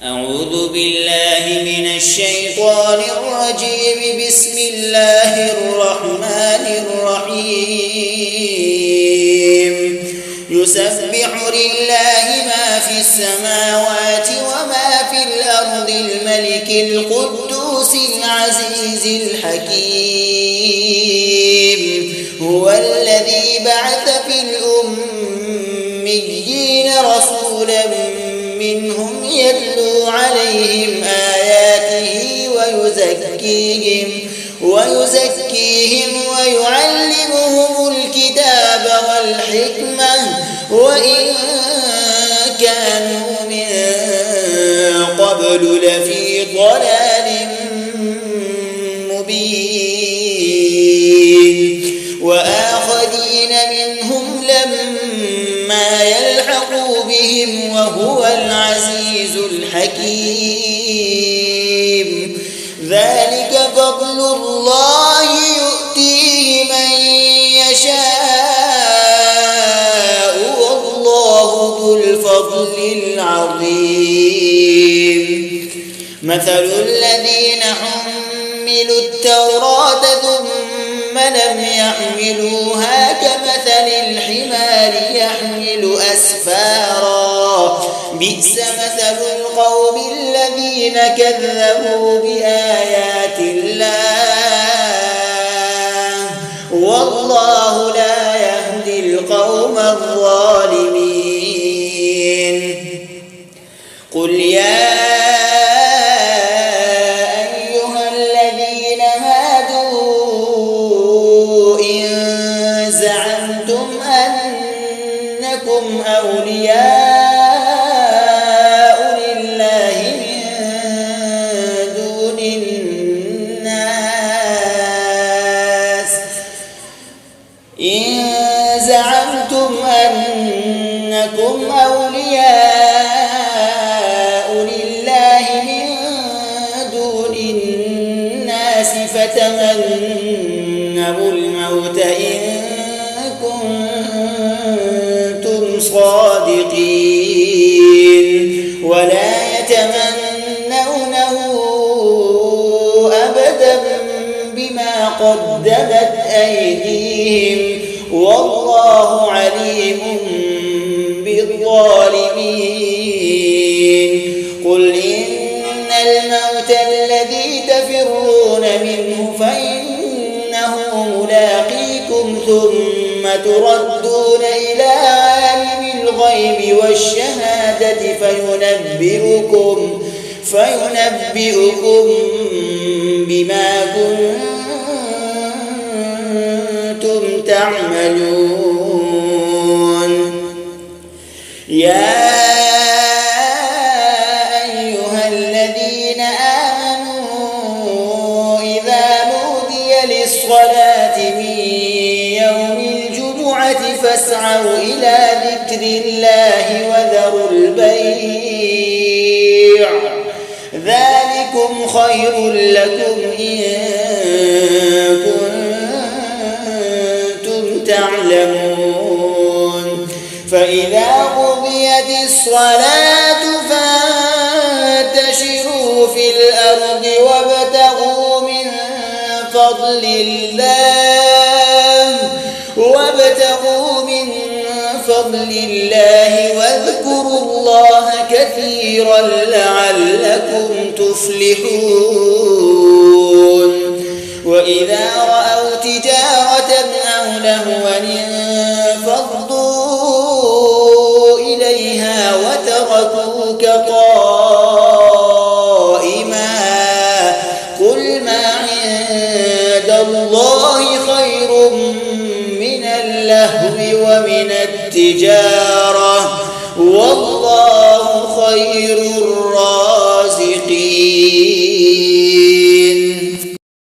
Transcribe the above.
أعوذ بالله من الشيطان الرجيم. بسم الله الرحمن الرحيم. يسبح لله ما في السماوات وما في الأرض الملك القدوس العزيز الحكيم. هو الذي بعث في الأميين رسولا منهم يتلو عليهم آياته ويزكيهم ويعلمهم الكتاب والحكمة وإن كانوا من قبل لفي ضلال مبين. وآخذين منهم لما يلحقوا بهم وهو العزيز الحكيم. ذلك فضل الله يؤتيه من يشاء والله ذو الفضل العظيم. مثل الذين حملوا التوراة ثم لم يحملوها كمثل الحمار يحمل أسفارا. بئس مثل القوم الذين كذبوا بآيات الله والله لا يهدي القوم الظالمين. قل يا أيها الذين هادوا إن زعمتم أنكم أولياء لله من دون الناس فتمنوا الموت إن كنتم صادقين ولا يتمنونه أبدا بما قدمت أيديهم والله عليم بالظالمين. قل إن الموت الذي تفرون منه فإنه ملاقيكم ثم تردون إلى عالم الغيب والشهادة فينبئكم بما كنتم تعملون. يا أيها الذين آمنوا إذا نودي للصلاة من يوم الجمعة فاسعوا إلى ذكر الله وذروا البيع ذلكم خير لكم إن كنتم تعلمون. فإذا قضيت الصلاة فانتشروا في الأرض وابتغوا من فضل الله واذكروا الله كثيرا لعلكم تفلحون. وإذا رأوا تجارة أو لهوا انفضوا إليها وتركوك قائما. قل ما عند الله خير من اللهو ومن التجارة والله خير الرازقين.